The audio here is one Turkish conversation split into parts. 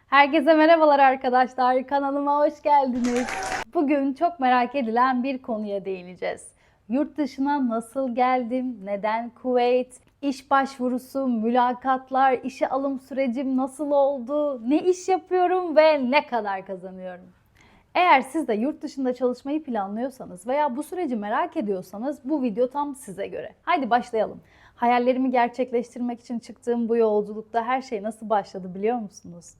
Herkese merhabalar arkadaşlar. Kanalıma hoş geldiniz. Bugün çok merak edilen bir konuya değineceğiz. Yurt dışına nasıl geldim? Neden Kuveyt? İş başvurusu, mülakatlar, işe alım sürecim nasıl oldu? Ne iş yapıyorum ve ne kadar kazanıyorum? Eğer siz de yurt dışında çalışmayı planlıyorsanız veya bu süreci merak ediyorsanız bu video tam size göre. Haydi başlayalım. Hayallerimi gerçekleştirmek için çıktığım bu yolculukta her şey nasıl başladı biliyor musunuz?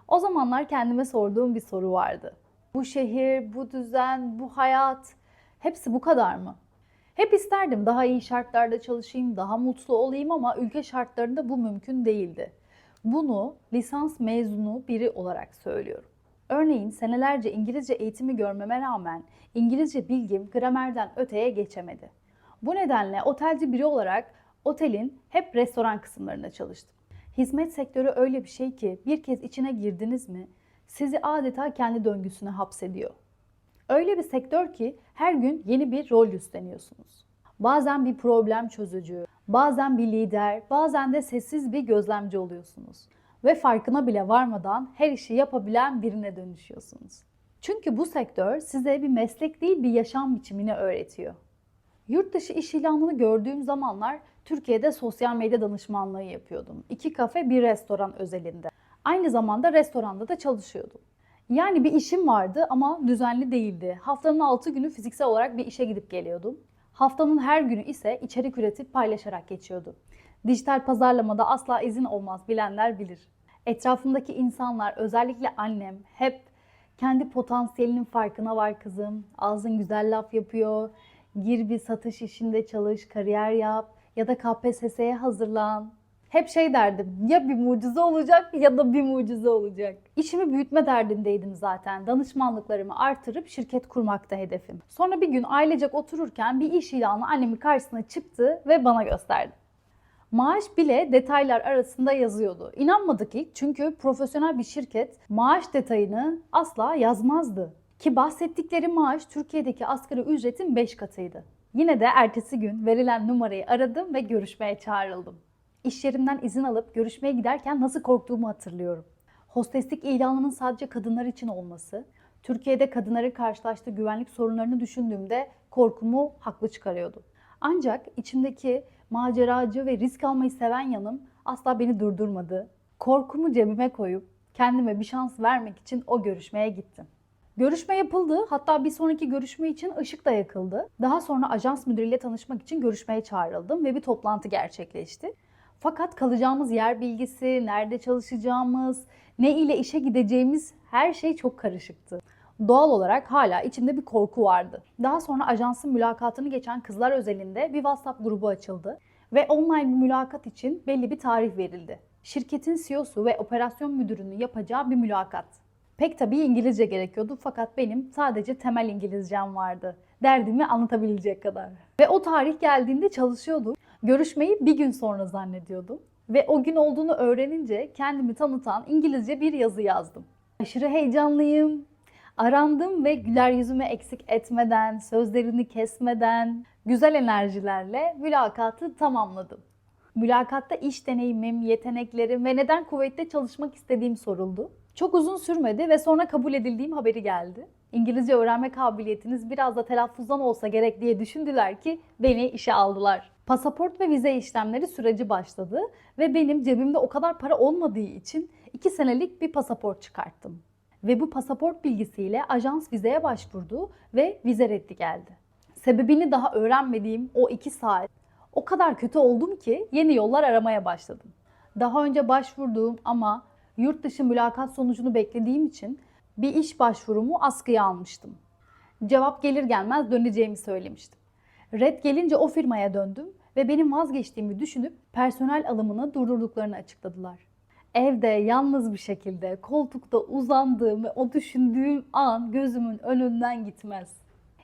O zamanlar kendime sorduğum bir soru vardı. Bu şehir, bu düzen, bu hayat hepsi bu kadar mı? Hep isterdim daha iyi şartlarda çalışayım, daha mutlu olayım ama ülke şartlarında bu mümkün değildi. Bunu lisans mezunu biri olarak söylüyorum. Örneğin senelerce İngilizce eğitimi görmeme rağmen İngilizce bilgim gramerden öteye geçemedi. Bu nedenle otelci biri olarak otelin hep restoran kısımlarında çalıştım. Hizmet sektörü öyle bir şey ki bir kez içine girdiniz mi sizi adeta kendi döngüsüne hapsediyor. Öyle bir sektör ki her gün yeni bir rol üstleniyorsunuz. Bazen bir problem çözücü, bazen bir lider, bazen de sessiz bir gözlemci oluyorsunuz. Ve farkına bile varmadan her işi yapabilen birine dönüşüyorsunuz. Çünkü bu sektör size bir meslek değil bir yaşam biçimini öğretiyor. Yurt dışı iş ilanını gördüğüm zamanlar Türkiye'de sosyal medya danışmanlığı yapıyordum. 2 kafe, bir restoran özelinde. Aynı zamanda restoranda da çalışıyordum. Yani bir işim vardı ama düzenli değildi. Haftanın 6 günü fiziksel olarak bir işe gidip geliyordum. Haftanın her günü ise içerik üretip paylaşarak geçiyordu. Dijital pazarlamada asla izin olmaz, bilenler bilir. Etrafımdaki insanlar, özellikle annem hep kendi potansiyelinin farkına var kızım, ağzın güzel laf yapıyor, gir bir satış işinde çalış, kariyer yap ya da KPSS'ye hazırlan. Hep şey derdim, ya bir mucize olacak ya da bir mucize olacak. İşimi büyütme derdindeydim zaten. Danışmanlıklarımı artırıp şirket kurmakta hedefim. Sonra bir gün ailecek otururken bir iş ilanı annemin karşısına çıktı ve bana gösterdi. Maaş bile detaylar arasında yazıyordu. İnanmadık ilk çünkü profesyonel bir şirket maaş detayını asla yazmazdı. Ki bahsettikleri maaş Türkiye'deki asgari ücretin 5 katıydı. Yine de ertesi gün verilen numarayı aradım ve görüşmeye çağrıldım. İş yerimden izin alıp görüşmeye giderken nasıl korktuğumu hatırlıyorum. Hosteslik ilanının sadece kadınlar için olması, Türkiye'de kadınların karşılaştığı güvenlik sorunlarını düşündüğümde korkumu haklı çıkarıyordu. Ancak içimdeki maceracı ve risk almayı seven yanım asla beni durdurmadı. Korkumu cebime koyup kendime bir şans vermek için o görüşmeye gittim. Görüşme yapıldı. Hatta bir sonraki görüşme için ışık da yakıldı. Daha sonra ajans müdürüyle tanışmak için görüşmeye çağrıldım ve bir toplantı gerçekleşti. Fakat kalacağımız yer bilgisi, nerede çalışacağımız, ne ile işe gideceğimiz her şey çok karışıktı. Doğal olarak hala içimde bir korku vardı. Daha sonra ajansın mülakatını geçen kızlar özelinde bir WhatsApp grubu açıldı ve online bir mülakat için belli bir tarih verildi. Şirketin CEO'su ve operasyon müdürünün yapacağı bir mülakat. Pek tabii İngilizce gerekiyordu fakat benim sadece temel İngilizcem vardı. Derdimi anlatabilecek kadar. Ve o tarih geldiğinde çalışıyordum. Görüşmeyi bir gün sonra zannediyordum. Ve o gün olduğunu öğrenince kendimi tanıtan İngilizce bir yazı yazdım. Aşırı heyecanlıyım. Arandım ve güler yüzümü eksik etmeden, sözlerini kesmeden, güzel enerjilerle mülakatı tamamladım. Mülakatta iş deneyimim, yeteneklerim ve neden Kuveyt'te çalışmak istediğim soruldu. Çok uzun sürmedi ve sonra kabul edildiğim haberi geldi. İngilizce öğrenme kabiliyetiniz biraz da telaffuzdan olsa gerek diye düşündüler ki beni işe aldılar. Pasaport ve vize işlemleri süreci başladı ve benim cebimde o kadar para olmadığı için 2 senelik bir pasaport çıkarttım. Ve bu pasaport bilgisiyle ajans vizeye başvurdu ve vize reddi geldi. Sebebini daha öğrenmediğim o 2 saat o kadar kötü oldum ki yeni yollar aramaya başladım. Daha önce başvurduğum ama yurt dışı mülakat sonucunu beklediğim için bir iş başvurumu askıya almıştım. Cevap gelir gelmez döneceğimi söylemiştim. Red gelince o firmaya döndüm ve benim vazgeçtiğimi düşünüp personel alımını durdurduklarını açıkladılar. Evde yalnız bir şekilde koltukta uzandığım ve o düşündüğüm an gözümün önünden gitmez.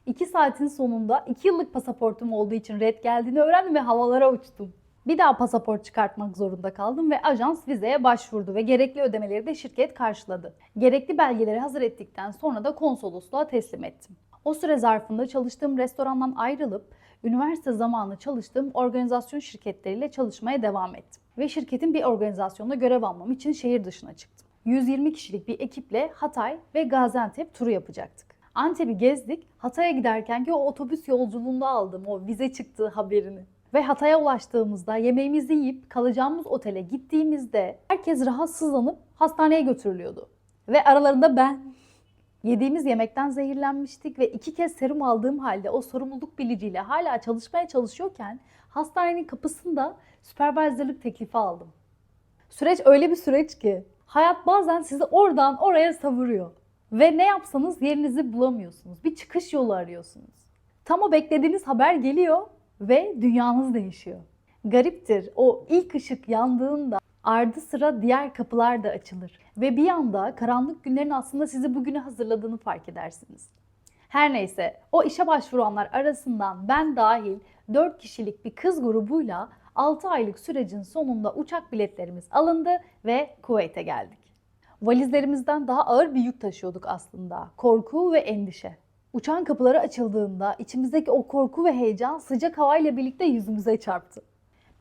2 saatin sonunda 2 yıllık pasaportum olduğu için red geldiğini öğrendim ve havalara uçtum. Bir daha pasaport çıkartmak zorunda kaldım ve ajans vizeye başvurdu ve gerekli ödemeleri de şirket karşıladı. Gerekli belgeleri hazır ettikten sonra da konsolosluğa teslim ettim. O süre zarfında çalıştığım restorandan ayrılıp üniversite zamanı çalıştığım organizasyon şirketleriyle çalışmaya devam ettim. Ve şirketin bir organizasyonda görev almam için şehir dışına çıktım. 120 kişilik bir ekiple Hatay ve Gaziantep turu yapacaktık. Antep'i gezdik. Hatay'a giderkenki o otobüs yolculuğunda aldım o vize çıktığı haberini. Ve Hatay'a ulaştığımızda yemeğimizi yiyip kalacağımız otele gittiğimizde herkes rahatsızlanıp hastaneye götürülüyordu. Ve aralarında ben. Yediğimiz yemekten zehirlenmiştik ve 2 kez serum aldığım halde o sorumluluk bilinciyle hala çalışmaya çalışıyorken hastanenin kapısında supervisorlık teklifi aldım. Süreç öyle bir süreç ki hayat bazen sizi oradan oraya savuruyor. Ve ne yapsanız yerinizi bulamıyorsunuz. Bir çıkış yolu arıyorsunuz. Tam o beklediğiniz haber geliyor ve dünyanız değişiyor. Gariptir, o ilk ışık yandığında ardı sıra diğer kapılar da açılır. Ve bir anda karanlık günlerin aslında sizi bugüne hazırladığını fark edersiniz. Her neyse, o işe başvuranlar arasından ben dahil 4 kişilik bir kız grubuyla 6 aylık sürecin sonunda uçak biletlerimiz alındı ve Kuveyt'e geldik. Valizlerimizden daha ağır bir yük taşıyorduk aslında. Korku ve endişe. Uçağın kapıları açıldığında içimizdeki o korku ve heyecan sıcak havayla birlikte yüzümüze çarptı.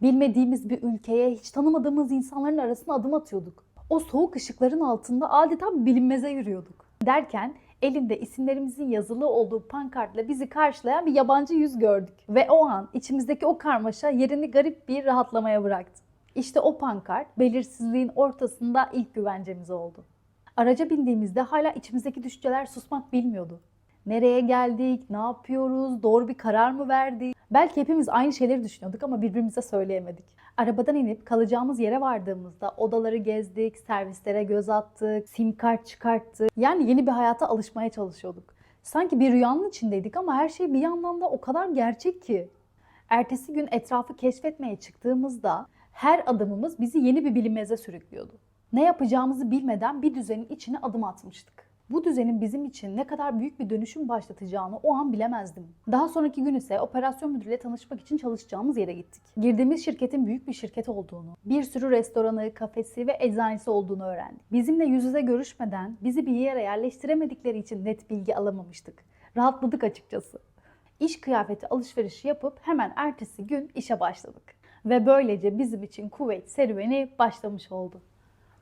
Bilmediğimiz bir ülkeye, hiç tanımadığımız insanların arasına adım atıyorduk. O soğuk ışıkların altında adeta bilinmeze yürüyorduk. Derken elinde isimlerimizin yazılı olduğu pankartla bizi karşılayan bir yabancı yüz gördük. Ve o an içimizdeki o karmaşa yerini garip bir rahatlamaya bıraktı. İşte o pankart belirsizliğin ortasında ilk güvencemiz oldu. Araca bindiğimizde hala içimizdeki düşünceler susmak bilmiyordu. Nereye geldik, ne yapıyoruz, doğru bir karar mı verdik? Belki hepimiz aynı şeyleri düşünüyorduk ama birbirimize söyleyemedik. Arabadan inip kalacağımız yere vardığımızda odaları gezdik, servislere göz attık, sim kart çıkarttık. Yani yeni bir hayata alışmaya çalışıyorduk. Sanki bir rüyanın içindeydik ama her şey bir yandan da o kadar gerçek ki. Ertesi gün etrafı keşfetmeye çıktığımızda her adımımız bizi yeni bir bilinmeze sürüklüyordu. Ne yapacağımızı bilmeden bir düzenin içine adım atmıştık. Bu düzenin bizim için ne kadar büyük bir dönüşüm başlatacağını o an bilemezdim. Daha sonraki gün ise operasyon müdürüyle tanışmak için çalışacağımız yere gittik. Girdiğimiz şirketin büyük bir şirket olduğunu, bir sürü restoranı, kafesi ve eczanesi olduğunu öğrendik. Bizimle yüz yüze görüşmeden bizi bir yere yerleştiremedikleri için net bilgi alamamıştık. Rahatladık açıkçası. İş kıyafeti alışverişi yapıp hemen ertesi gün işe başladık. Ve böylece bizim için Kuveyt serüveni başlamış oldu.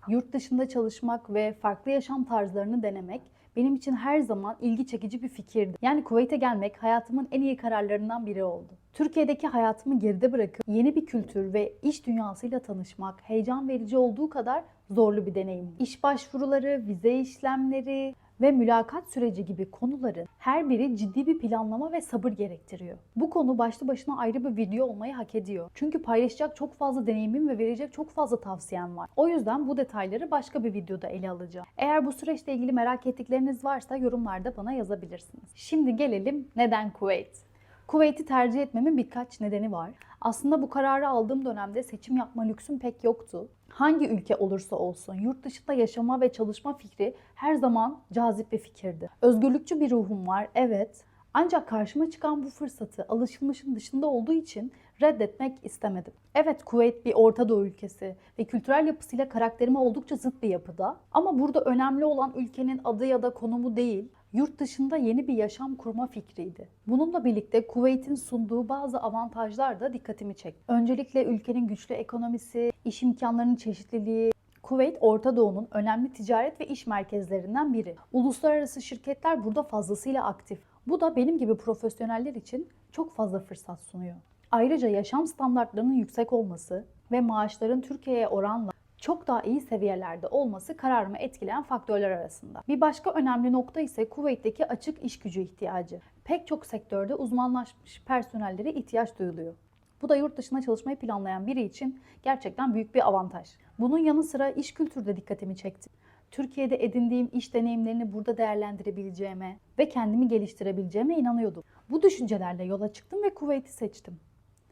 Yurt dışında çalışmak ve farklı yaşam tarzlarını denemek benim için her zaman ilgi çekici bir fikirdi. Yani Kuveyt'e gelmek hayatımın en iyi kararlarından biri oldu. Türkiye'deki hayatımı geride bırakıp yeni bir kültür ve iş dünyasıyla tanışmak heyecan verici olduğu kadar zorlu bir deneyim. İş başvuruları, vize işlemleri ve mülakat süreci gibi konuların her biri ciddi bir planlama ve sabır gerektiriyor. Bu konu başlı başına ayrı bir video olmayı hak ediyor. Çünkü paylaşacak çok fazla deneyimim ve verecek çok fazla tavsiyem var. O yüzden bu detayları başka bir videoda ele alacağım. Eğer bu süreçle ilgili merak ettikleriniz varsa yorumlarda bana yazabilirsiniz. Şimdi gelelim neden Kuveyt? Kuveyt'i tercih etmemin birkaç nedeni var. Aslında bu kararı aldığım dönemde seçim yapma lüksüm pek yoktu. Hangi ülke olursa olsun yurt dışında yaşama ve çalışma fikri her zaman cazip bir fikirdi. Özgürlükçü bir ruhum var, evet. Ancak karşıma çıkan bu fırsatı alışılmışın dışında olduğu için reddetmek istemedim. Evet, Kuveyt bir Orta Doğu ülkesi ve kültürel yapısıyla karakterime oldukça zıt bir yapıda. Ama burada önemli olan ülkenin adı ya da konumu değil, yurt dışında yeni bir yaşam kurma fikriydi. Bununla birlikte Kuveyt'in sunduğu bazı avantajlar da dikkatimi çekti. Öncelikle ülkenin güçlü ekonomisi, iş imkanlarının çeşitliliği. Kuveyt, Orta Doğu'nun önemli ticaret ve iş merkezlerinden biri. Uluslararası şirketler burada fazlasıyla aktif. Bu da benim gibi profesyoneller için çok fazla fırsat sunuyor. Ayrıca yaşam standartlarının yüksek olması ve maaşların Türkiye'ye oranla çok daha iyi seviyelerde olması kararımı etkileyen faktörler arasında. Bir başka önemli nokta ise Kuveyt'teki açık iş gücü ihtiyacı. Pek çok sektörde uzmanlaşmış personellere ihtiyaç duyuluyor. Bu da yurt dışına çalışmayı planlayan biri için gerçekten büyük bir avantaj. Bunun yanı sıra iş kültürü de dikkatimi çekti. Türkiye'de edindiğim iş deneyimlerini burada değerlendirebileceğime ve kendimi geliştirebileceğime inanıyordum. Bu düşüncelerle yola çıktım ve Kuveyt'i seçtim.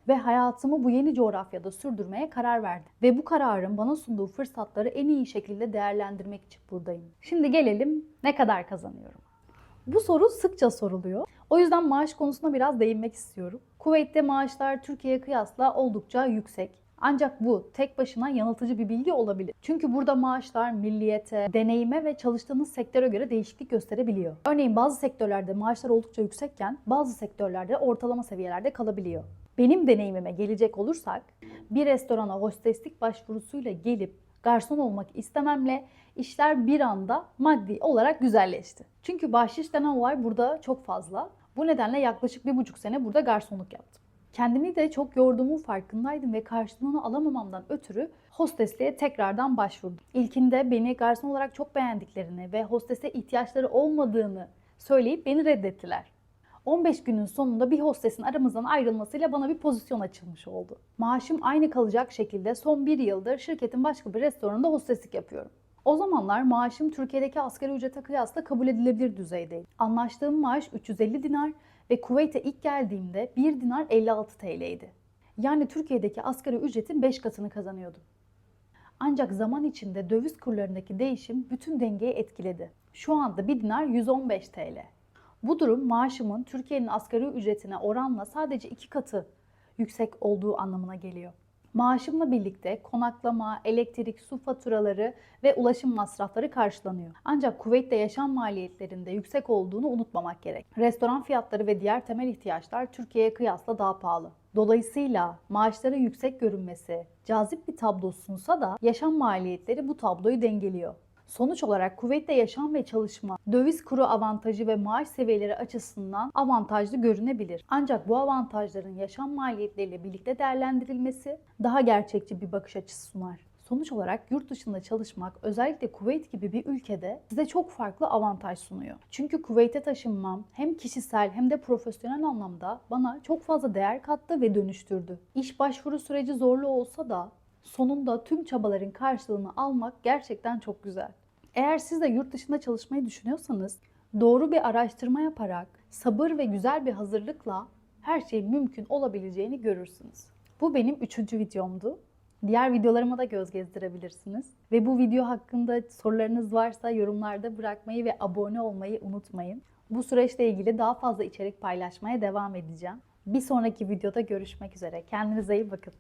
Ve hayatımı bu yeni coğrafyada sürdürmeye karar verdim. Ve bu kararın bana sunduğu fırsatları en iyi şekilde değerlendirmek için buradayım. Şimdi gelelim, ne kadar kazanıyorum? Bu soru sıkça soruluyor. O yüzden maaş konusuna biraz değinmek istiyorum. Kuveyt'te maaşlar Türkiye'ye kıyasla oldukça yüksek. Ancak bu tek başına yanıltıcı bir bilgi olabilir. Çünkü burada maaşlar milliyete, deneyime ve çalıştığınız sektöre göre değişiklik gösterebiliyor. Örneğin bazı sektörlerde maaşlar oldukça yüksekken bazı sektörlerde ortalama seviyelerde kalabiliyor. Benim deneyimime gelecek olursak bir restorana hosteslik başvurusuyla gelip Garson olmak istememle işler bir anda maddi olarak güzelleşti. Çünkü bahşiş denen olay burada çok fazla. Bu nedenle yaklaşık 1,5 sene burada garsonluk yaptım. Kendimi de çok yorduğumun farkındaydım ve karşılığını alamamamdan ötürü hostesliğe tekrardan başvurdum. İlkinde beni garson olarak çok beğendiklerini ve hostese ihtiyaçları olmadığını söyleyip beni reddettiler. 15 günün sonunda bir hostesin aramızdan ayrılmasıyla bana bir pozisyon açılmış oldu. Maaşım aynı kalacak şekilde son 1 yıldır şirketin başka bir restoranında hosteslik yapıyorum. O zamanlar maaşım Türkiye'deki asgari ücrete kıyasla kabul edilebilir düzeydeydi. Anlaştığım maaş 350 dinar ve Kuveyt'e ilk geldiğimde 1 dinar 56 TL'ydi. Yani Türkiye'deki asgari ücretin 5 katını kazanıyordum. Ancak zaman içinde döviz kurlarındaki değişim bütün dengeyi etkiledi. Şu anda 1 dinar 115 TL. Bu durum maaşımın Türkiye'nin asgari ücretine oranla sadece 2 katı yüksek olduğu anlamına geliyor. Maaşımla birlikte konaklama, elektrik, su faturaları ve ulaşım masrafları karşılanıyor. Ancak Kuveyt'te yaşam maliyetlerinde yüksek olduğunu unutmamak gerek. Restoran fiyatları ve diğer temel ihtiyaçlar Türkiye'ye kıyasla daha pahalı. Dolayısıyla maaşların yüksek görünmesi cazip bir tablo sunsa da yaşam maliyetleri bu tabloyu dengeliyor. Sonuç olarak Kuveyt'te yaşam ve çalışma, döviz kuru avantajı ve maaş seviyeleri açısından avantajlı görünebilir. Ancak bu avantajların yaşam maliyetleriyle birlikte değerlendirilmesi daha gerçekçi bir bakış açısı sunar. Sonuç olarak yurt dışında çalışmak özellikle Kuveyt gibi bir ülkede size çok farklı avantaj sunuyor. Çünkü Kuveyt'e taşınmam hem kişisel hem de profesyonel anlamda bana çok fazla değer kattı ve dönüştürdü. İş başvuru süreci zorlu olsa da sonunda tüm çabaların karşılığını almak gerçekten çok güzel. Eğer siz de yurt dışında çalışmayı düşünüyorsanız doğru bir araştırma yaparak sabır ve güzel bir hazırlıkla her şeyin mümkün olabileceğini görürsünüz. Bu benim 3. videomdu. Diğer videolarıma da göz gezdirebilirsiniz. Ve bu video hakkında sorularınız varsa yorumlarda bırakmayı ve abone olmayı unutmayın. Bu süreçle ilgili daha fazla içerik paylaşmaya devam edeceğim. Bir sonraki videoda görüşmek üzere. Kendinize iyi bakın.